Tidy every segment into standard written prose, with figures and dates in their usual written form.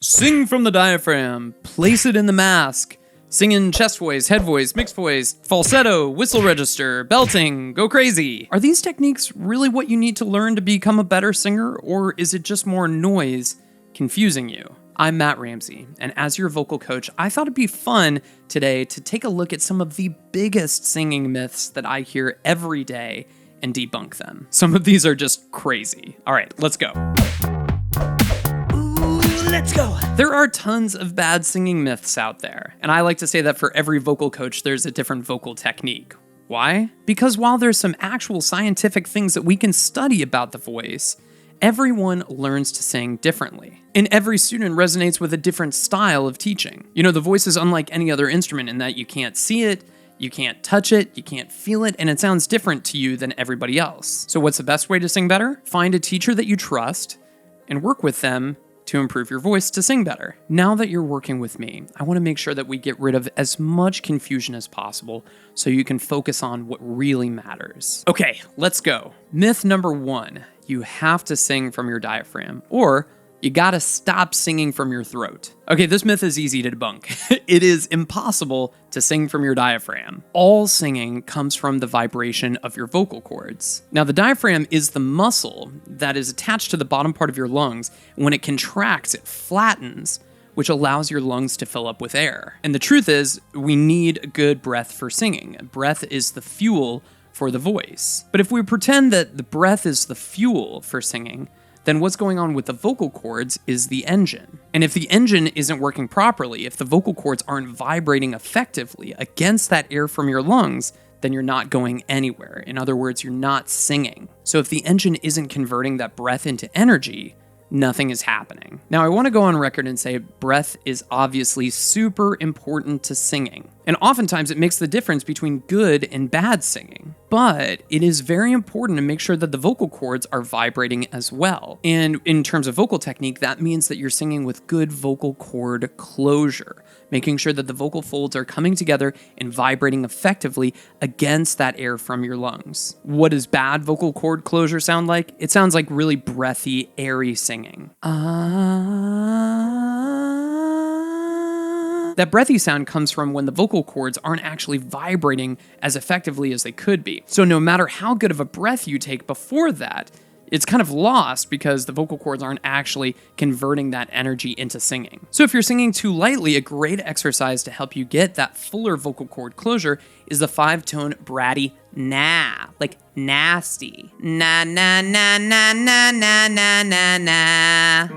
Sing from the diaphragm, place it in the mask, sing in chest voice, head voice, mixed voice, falsetto, whistle register, belting, go crazy. Are these techniques really what you need to learn to become a better singer, or is it just more noise confusing you? I'm Matt Ramsey, and as your vocal coach, I thought it'd be fun today to take a look at some of the biggest singing myths that I hear every day and debunk them. Some of these are just crazy. All right, let's go. Let's go. There are tons of bad singing myths out there, and I like to say that for every vocal coach, there's a different vocal technique. Why? Because while there's some actual scientific things that we can study about the voice, everyone learns to sing differently. And every student resonates with a different style of teaching. You know, the voice is unlike any other instrument in that you can't see it, you can't touch it, you can't feel it, and it sounds different to you than everybody else. So what's the best way to sing better? Find a teacher that you trust and work with them to improve your voice to sing better. Now that you're working with me, I want to make sure that we get rid of as much confusion as possible so you can focus on what really matters. Okay, let's go. Myth number 1, you have to sing from your diaphragm, or you gotta stop singing from your throat. Okay, this myth is easy to debunk. It is impossible to sing from your diaphragm. All singing comes from the vibration of your vocal cords. Now, the diaphragm is the muscle that is attached to the bottom part of your lungs. When it contracts, it flattens, which allows your lungs to fill up with air. And the truth is, we need good breath for singing. Breath is the fuel for the voice. But if we pretend that the breath is the fuel for singing, then what's going on with the vocal cords is the engine. And if the engine isn't working properly, if the vocal cords aren't vibrating effectively against that air from your lungs, then you're not going anywhere. In other words, you're not singing. So if the engine isn't converting that breath into energy, nothing is happening. Now, I want to go on record and say breath is obviously super important to singing. And oftentimes it makes the difference between good and bad singing. But it is very important to make sure that the vocal cords are vibrating as well. And in terms of vocal technique, that means that you're singing with good vocal cord closure, making sure that the vocal folds are coming together and vibrating effectively against that air from your lungs. What does bad vocal cord closure sound like? It sounds like really breathy, airy singing. That breathy sound comes from when the vocal cords aren't actually vibrating as effectively as they could be. So no matter how good of a breath you take before that, it's kind of lost because the vocal cords aren't actually converting that energy into singing. So if you're singing too lightly, a great exercise to help you get that fuller vocal cord closure is the 5-tone BRATTY na, like nasty. Na na na na na na na na na.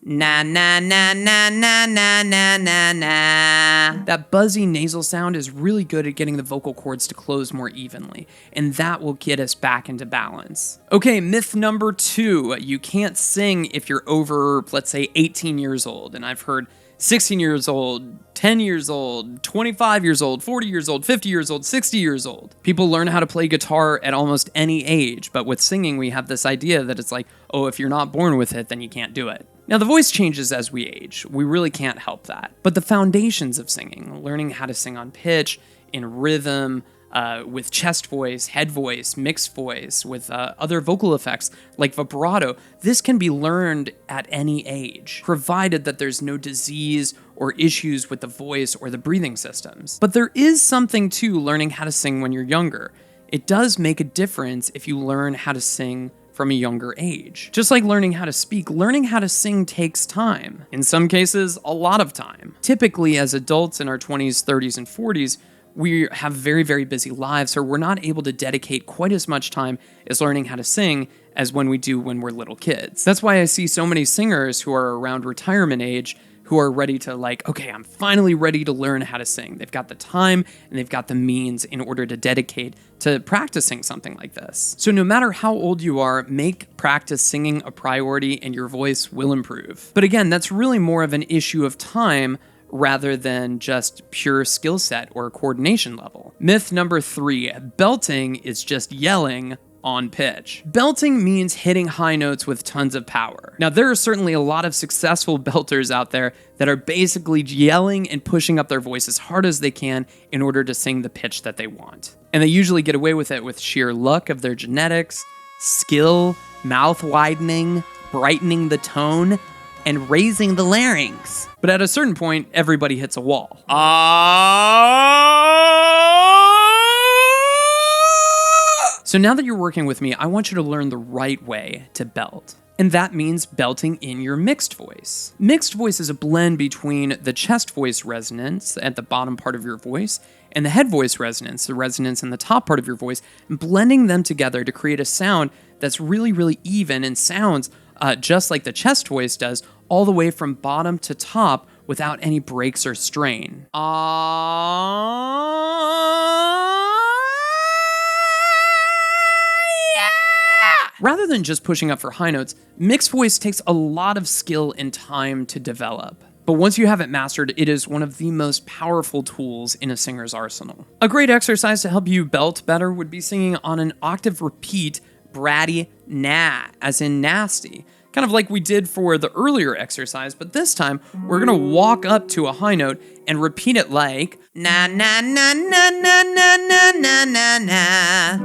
Na na na na na na na na na. That buzzy nasal sound is really good at getting the vocal cords to close more evenly, and that will get us back into balance. Okay, myth number 2, you can't sing if you're over, let's say, 18 years old, and I've heard 16 years old, 10 years old, 25 years old, 40 years old, 50 years old, 60 years old. People learn how to play guitar at almost any age, but with singing, we have this idea that it's like, oh, if you're not born with it, then you can't do it. Now, the voice changes as we age. We really can't help that. But the foundations of singing, learning how to sing on pitch, in rhythm, with chest voice, head voice, mixed voice, with other vocal effects like vibrato, this can be learned at any age, provided that there's no disease or issues with the voice or the breathing systems. But there is something to learning how to sing when you're younger. It does make a difference if you learn how to sing from a younger age. Just like learning how to sing takes time. In some cases, a lot of time. Typically, as adults in our 20s, 30s, and 40s, we have very, very busy lives, so we're not able to dedicate quite as much time as learning how to sing as when we do when we're little kids. That's why I see so many singers who are around retirement age who are ready to okay, I'm finally ready to learn how to sing. They've got the time and they've got the means in order to dedicate to practicing something like this. So no matter how old you are, make practice singing a priority and your voice will improve. But again, that's really more of an issue of time rather than just pure skill set or coordination level. Myth number 3, belting is just yelling on pitch. Belting means hitting high notes with tons of power. Now, there are certainly a lot of successful belters out there that are basically yelling and pushing up their voice as hard as they can in order to sing the pitch that they want. And they usually get away with it with sheer luck of their genetics, skill, mouth widening, brightening the tone, and raising the larynx. But at a certain point, everybody hits a wall. So now that you're working with me, I want you to learn the right way to belt. And that means belting in your mixed voice. Mixed voice is a blend between the chest voice resonance at the bottom part of your voice and the head voice resonance, the resonance in the top part of your voice, and blending them together to create a sound that's really, really even and sounds just like the chest voice does, all the way from bottom to top without any breaks or strain. Rather than just pushing up for high notes, mixed voice takes a lot of skill and time to develop. But once you have it mastered, it is one of the most powerful tools in a singer's arsenal. A great exercise to help you belt better would be singing on an octave repeat bratty na, as in nasty. Kind of like we did for the earlier exercise, but this time we're gonna walk up to a high note and repeat it like na na na na na na na na na na.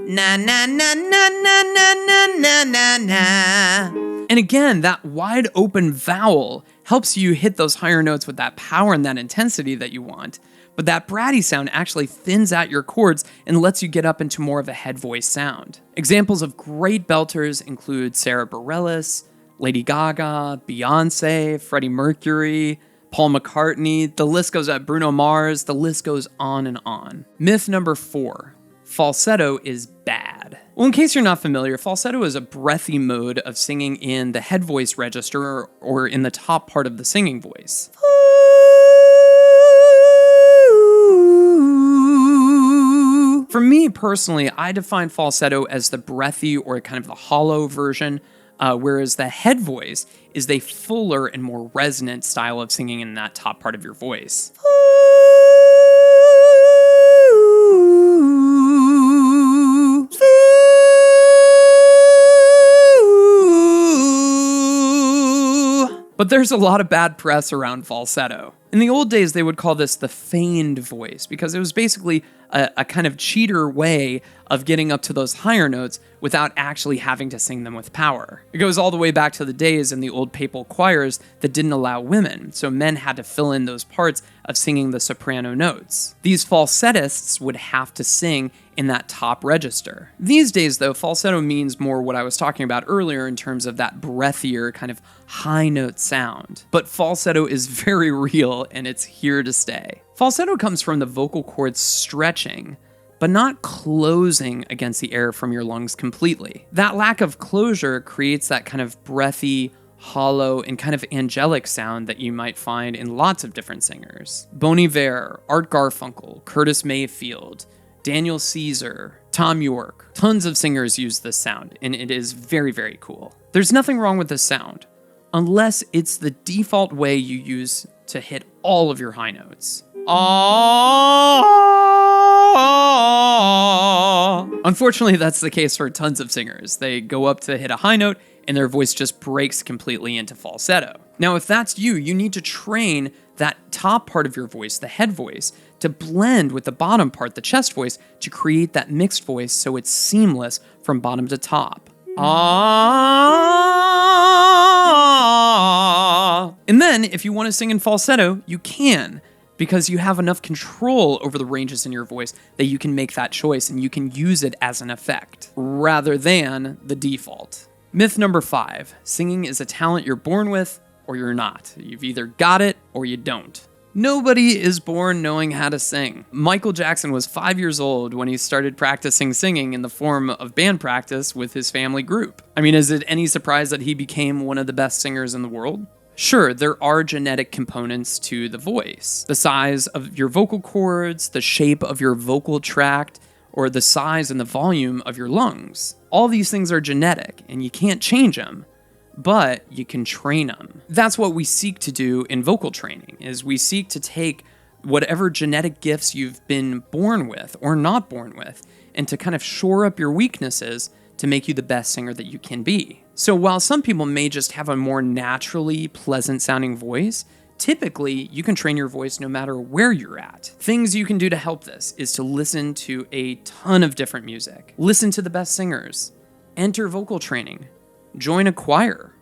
Na na na na na na na na na na. And again, that wide open vowel helps you hit those higher notes with that power and that intensity that you want. But that bratty sound actually thins out your chords and lets you get up into more of a head voice sound. Examples of great belters include Sarah Bareilles, Lady Gaga, Beyonce, Freddie Mercury, Paul McCartney, the list goes up, Bruno Mars, the list goes on and on. Myth number 4. Falsetto is bad. Well, in case you're not familiar, falsetto is a breathy mode of singing in the head voice register or in the top part of the singing voice. For me personally, I define falsetto as the breathy or kind of the hollow version, whereas the head voice is the fuller and more resonant style of singing in that top part of your voice. But there's a lot of bad press around falsetto. In the old days, they would call this the feigned voice because it was basically a kind of cheater way of getting up to those higher notes without actually having to sing them with power. It goes all the way back to the days in the old papal choirs that didn't allow women, so men had to fill in those parts of singing the soprano notes. These falsettists would have to sing in that top register. These days, though, falsetto means more what I was talking about earlier in terms of that breathier kind of high note sound. But falsetto is very real and it's here to stay. Falsetto comes from the vocal cords stretching, but not closing against the air from your lungs completely. That lack of closure creates that kind of breathy, hollow, and kind of angelic sound that you might find in lots of different singers. Bon Iver, Art Garfunkel, Curtis Mayfield, Daniel Caesar, Tom York. Tons of singers use this sound, and it is very, very cool. There's nothing wrong with this sound, unless it's the default way you use to hit all of your high notes. Unfortunately, that's the case for tons of singers. They go up to hit a high note, and their voice just breaks completely into falsetto. Now, if that's you, you need to train that top part of your voice, the head voice, to blend with the bottom part, the chest voice, to create that mixed voice so it's seamless from bottom to top. And then, if you want to sing in falsetto, you can, because you have enough control over the ranges in your voice that you can make that choice and you can use it as an effect, rather than the default. Myth number 5, singing is a talent you're born with or you're not. You've either got it or you don't. Nobody is born knowing how to sing. Michael Jackson was 5 years old when he started practicing singing in the form of band practice with his family group. I mean, is it any surprise that he became one of the best singers in the world? Sure, there are genetic components to the voice. The size of your vocal cords, the shape of your vocal tract, or the size and the volume of your lungs. All these things are genetic, and you can't change them, but you can train them. That's what we seek to do in vocal training, is we seek to take whatever genetic gifts you've been born with or not born with, and to kind of shore up your weaknesses to make you the best singer that you can be. So while some people may just have a more naturally pleasant sounding voice, typically you can train your voice no matter where you're at. Things you can do to help this is to listen to a ton of different music, listen to the best singers, enter vocal training, join a choir,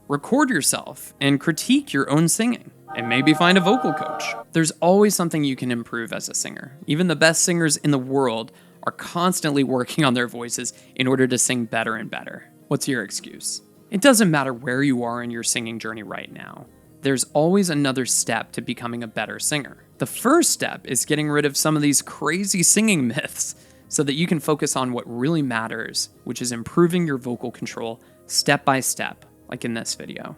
Record yourself and critique your own singing, and maybe find a vocal coach. There's always something you can improve as a singer. Even the best singers in the world are constantly working on their voices in order to sing better and better. What's your excuse? It doesn't matter where you are in your singing journey right now. There's always another step to becoming a better singer. The first step is getting rid of some of these crazy singing myths so that you can focus on what really matters, which is improving your vocal control step by step, like in this video.